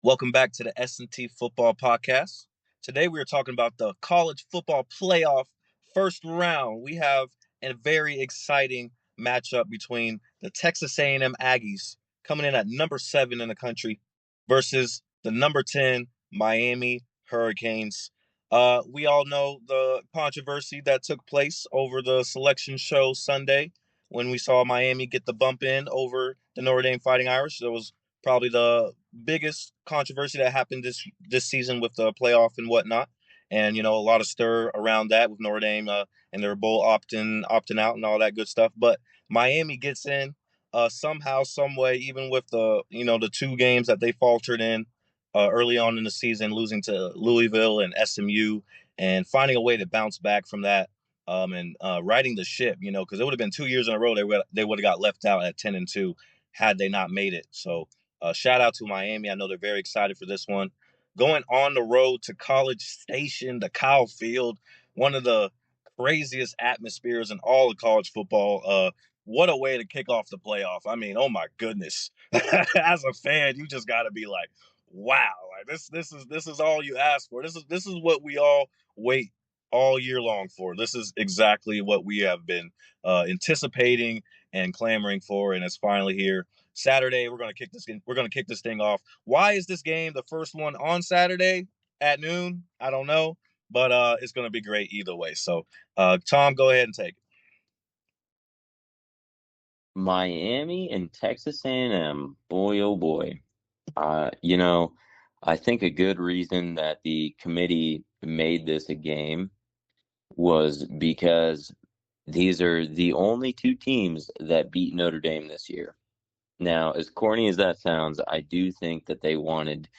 Welcome back to the S&T Football Podcast. Today we are talking about the college football playoff first round. We have a very exciting matchup between the Texas A&M Aggies coming in at number 7 in the country versus the number 10 Miami Hurricanes. We all know the controversy that took place over the selection show Sunday when we saw Miami get the bump in over the Notre Dame Fighting Irish. There was probably the biggest controversy that happened this season with the playoff and whatnot. And a lot of stir around that with Notre Dame and their bowl opting out and all that good stuff. But Miami gets in somehow, some way, even with the two games that they faltered in early on in the season, losing to Louisville and SMU, and finding a way to bounce back from that. And riding the ship, because it would have been 2 years in a row they would have got left out at 10-2 had they not made it. So shout out to Miami. I know they're very excited for this one. Going on the road to College Station, the Kyle Field, one of the craziest atmospheres in all of college football. What a way to kick off the playoff. I mean, oh my goodness. As a fan, you just got to be like, wow, like this is all you ask for. This is what we all wait all year long for. This is exactly what we have been anticipating and clamoring for, and it's finally here. Saturday, we're gonna kick this thing off. Why is this game the first one on Saturday at noon? I don't know, but it's gonna be great either way. So, Tom, go ahead and take it. Miami and Texas A&M, boy oh boy. Uh, you know, I think a good reason that the committee made this a game was because these are the only two teams that beat Notre Dame this year. Now, as corny as that sounds, I do think that they wanted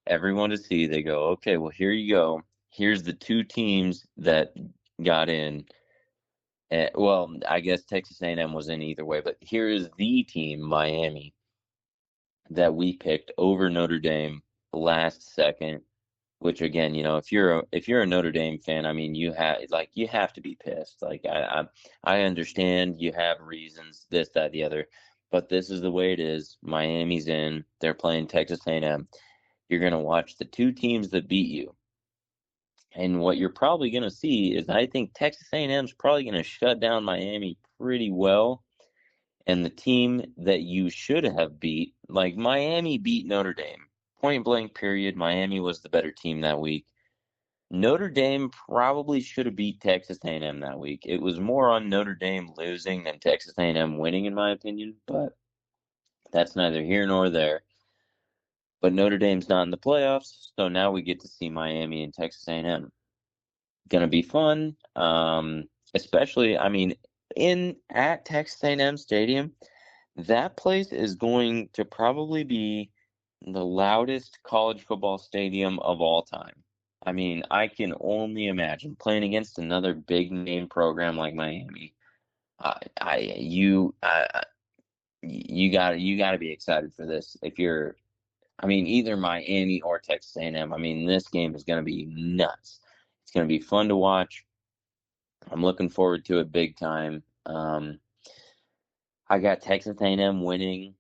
everyone to see. They go, okay, well, here you go. Here's the two teams that got in. Well, I guess Texas A&M was in either way, but here is the team, Miami, that we picked over Notre Dame last second. Which again, if you're a Notre Dame fan, I mean, you have to be pissed. Like I understand you have reasons, this, that, the other, but this is the way it is. Miami's in. They're playing Texas A&M. You're gonna watch the two teams that beat you. And what you're probably going to see is I think Texas A&M is probably going to shut down Miami pretty well. And the team that you should have beat, like Miami beat Notre Dame. Point blank period. Miami was the better team that week. Notre Dame probably should have beat Texas A&M that week. It was more on Notre Dame losing than Texas A&M winning, in my opinion, but that's neither here nor there. But Notre Dame's not in the playoffs, so now we get to see Miami and Texas A&M. Gonna be fun. Especially, I mean, in at Texas A&M Stadium, that place is going to probably be the loudest college football stadium of all time. I mean, I can only imagine playing against another big name program like Miami. I, I, you, I, you got to be excited for this. I mean, either Miami or Texas A&M. I mean, this game is going to be nuts. It's going to be fun to watch. I'm looking forward to it big time. I got Texas A&M winning.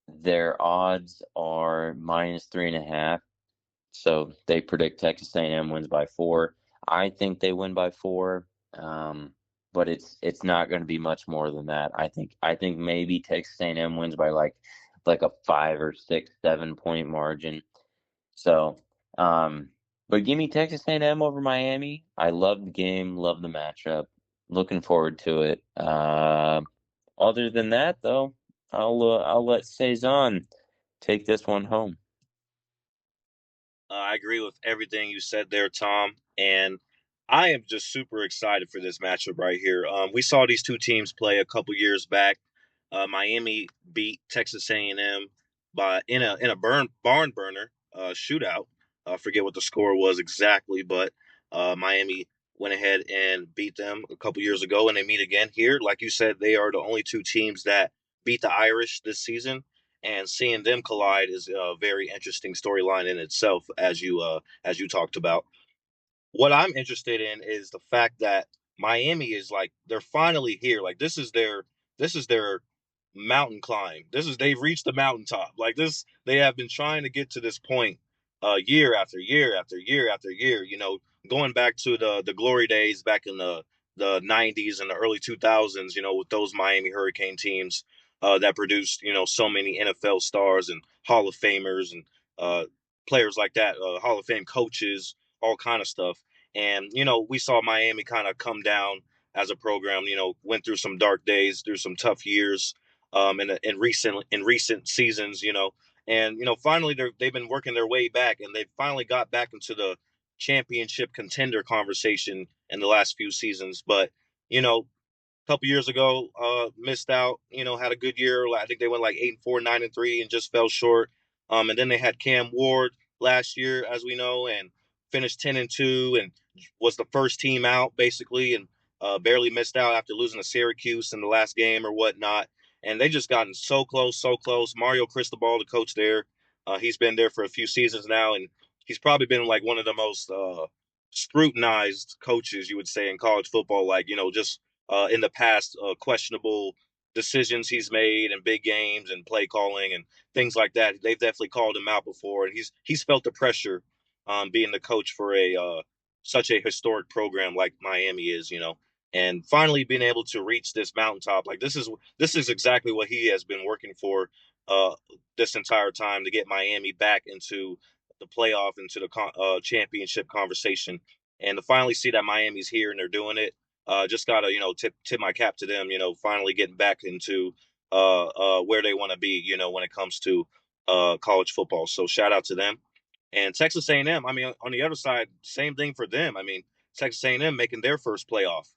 Their odds are -3.5, so they predict Texas A&M wins by 4. I think they win by 4, but it's not going to be much more than that. I think maybe Texas A&M wins by like a 5 or 6, 7 point margin. So, but give me Texas A&M over Miami. I love the game, love the matchup. Looking forward to it. Other than that, though, I'll let Cezanne take this one home. I agree with everything you said there, Tom, and I am just super excited for this matchup right here. We saw these two teams play a couple years back. Miami beat Texas A&M by in a barn burner shootout. I forget what the score was exactly, but Miami went ahead and beat them a couple years ago, and they meet again here. Like you said, they are the only two teams that beat the Irish this season, and seeing them collide is a very interesting storyline in itself, as you talked about. What I'm interested in is the fact that Miami is like they're finally here. Like this is their mountain climb. They've reached the mountaintop. Like this, they have been trying to get to this point year after year after year after year. Going back to the glory days back in the '90s and the early 2000s. With those Miami Hurricane teams that produced so many NFL stars and Hall of Famers and players like that, Hall of Fame coaches, all kind of stuff. And we saw Miami kind of come down as a program. Went through some dark days, through some tough years, in recent seasons. And finally they've been working their way back, and they've finally got back into the championship contender conversation in the last few seasons. But couple years ago, missed out. Had a good year. I think they went like 8-4, 9-3, and just fell short. And then they had Cam Ward last year, as we know, and finished 10-2, and was the first team out basically, and barely missed out after losing to Syracuse in the last game or whatnot. And they just gotten so close, so close. Mario Cristobal, the coach there, he's been there for a few seasons now, and he's probably been like one of the most scrutinized coaches, you would say, in college football. Like just in the past, questionable decisions he's made in big games and play calling and things like that. They've definitely called him out before, and he's felt the pressure being the coach for a such a historic program like Miami is. And finally being able to reach this mountaintop, like this is exactly what he has been working for uh, this entire time, to get Miami back into the playoff, into the championship conversation, and to finally see that Miami's here and they're doing it. Just gotta tip my cap to them. Finally getting back into where they want to be. When it comes to college football. So shout out to them. And Texas A&M. I mean, on the other side, same thing for them. I mean, Texas A&M making their first playoff.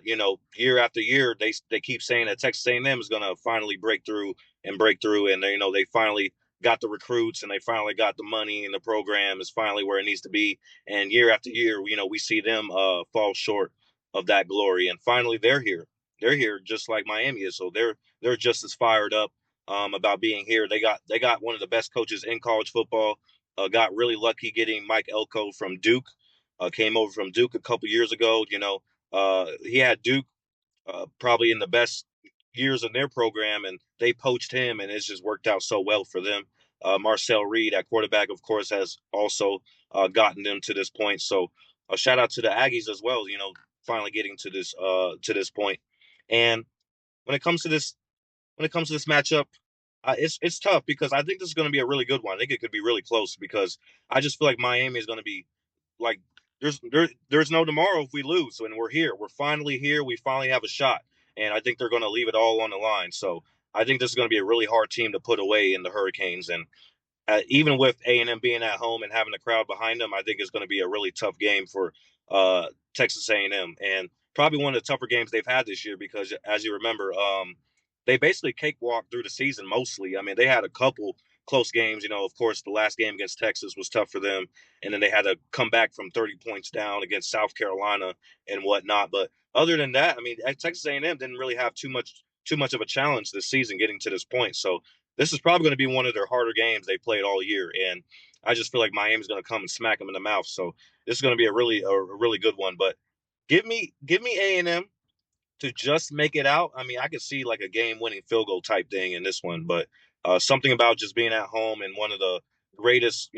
Year after year, they keep saying that Texas A&M is gonna finally break through, and they finally got the recruits, and they finally got the money, and the program is finally where it needs to be. And year after year, we see them fall short of that glory. And finally, they're here. They're here just like Miami is. So they're just as fired up about being here. They got one of the best coaches in college football. Got really lucky getting Mike Elko from Duke. Came over from Duke a couple years ago. He had Duke probably in the best years in their program, and they poached him, and it's just worked out so well for them. Marcel Reed at quarterback, of course, has also gotten them to this point. So a shout out to the Aggies as well. Finally getting to this point. And when it comes to this matchup, it's tough because I think this is going to be a really good one. I think it could be really close because I just feel like Miami is going to be like there's no tomorrow if we lose. And we're here. We're finally here. We finally have a shot. And I think they're going to leave it all on the line. So I think this is going to be a really hard team to put away in the Hurricanes. And even with A&M being at home and having the crowd behind them, I think it's going to be a really tough game for Texas A&M, and probably one of the tougher games they've had this year because, as you remember, they basically cakewalked through the season mostly. I mean, they had a couple close games. Of course, the last game against Texas was tough for them, and then they had to come back from 30 points down against South Carolina and whatnot. But other than that, I mean, Texas A&M didn't really have too much of a challenge this season getting to this point. So this is probably going to be one of their harder games they played all year, and I just feel like Miami's going to come and smack them in the mouth. So this is going to be a really good one. But give me A&M to just make it out. I mean, I could see like a game-winning field goal type thing in this one, but something about just being at home in one of the greatest,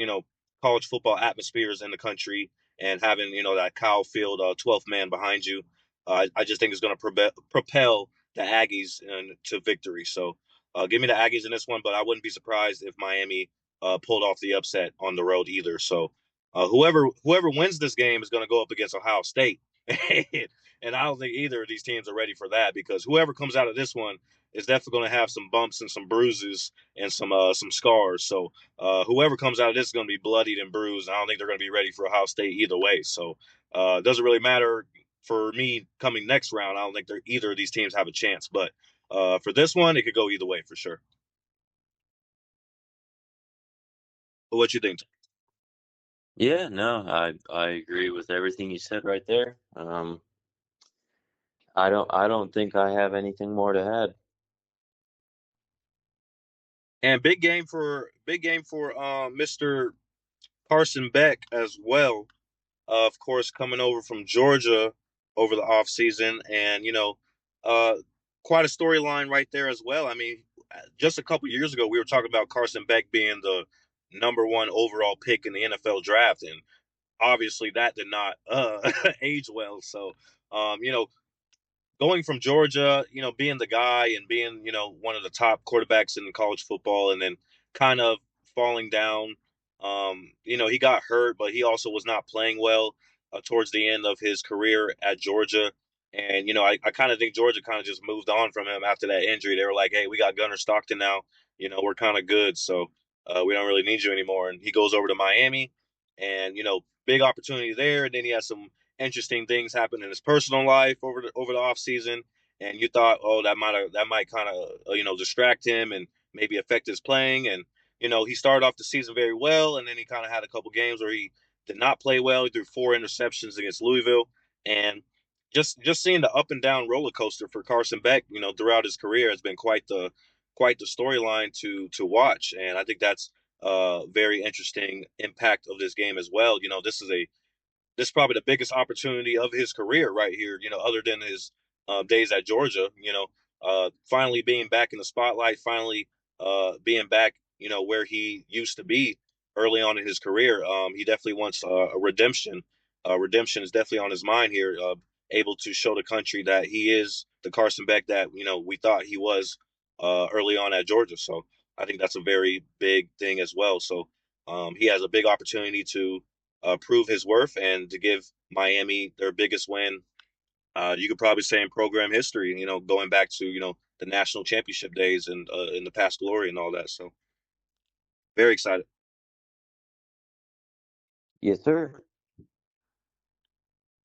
college football atmospheres in the country, and having that Kyle Field 12th man behind you. I just think it's going to propel the Aggies to victory. So give me the Aggies in this one, but I wouldn't be surprised if Miami pulled off the upset on the road either. So whoever wins this game is going to go up against Ohio State. And I don't think either of these teams are ready for that, because whoever comes out of this one is definitely going to have some bumps and some bruises and some scars. So whoever comes out of this is going to be bloodied and bruised. And I don't think they're going to be ready for Ohio State either way. So it doesn't really matter for me coming next round. I don't think either of these teams have a chance. But for this one, it could go either way for sure. But what you think? Yeah, no, I agree with everything you said right there. I don't think I have anything more to add. And big game for Mr. Carson Beck as well. Of course, coming over from Georgia over the offseason. And, uh, quite a storyline right there as well. I mean, just a couple years ago, we were talking about Carson Beck being number one overall pick in the NFL draft, and obviously that did not age well. So, you know, going from Georgia, being the guy and being, one of the top quarterbacks in college football, and then kind of falling down. He got hurt, but he also was not playing well towards the end of his career at Georgia. And, I kind of think Georgia kind of just moved on from him after that injury. They were like, hey, we got Gunnar Stockton now. We're kind of good. So we don't really need you anymore. And he goes over to Miami and, big opportunity there. And then he has some interesting things happen in his personal life over the off season, and you thought, oh, that might kind of distract him and maybe affect his playing. And he started off the season very well, and then he kind of had a couple games where he did not play well. He threw 4 interceptions against Louisville, and just seeing the up and down roller coaster for Carson Beck, throughout his career has been quite the storyline to watch, and I think that's a very interesting impact of this game as well. This is probably the biggest opportunity of his career right here, other than his days at Georgia, finally being back in the spotlight, finally being back, where he used to be early on in his career. He definitely wants a redemption. Redemption is definitely on his mind here, able to show the country that he is the Carson Beck that, we thought he was early on at Georgia. So I think that's a very big thing as well. So he has a big opportunity to prove his worth and to give Miami their biggest win. You could probably say in program history, going back to the national championship days and in the past glory and all that. So very excited. Yes, sir.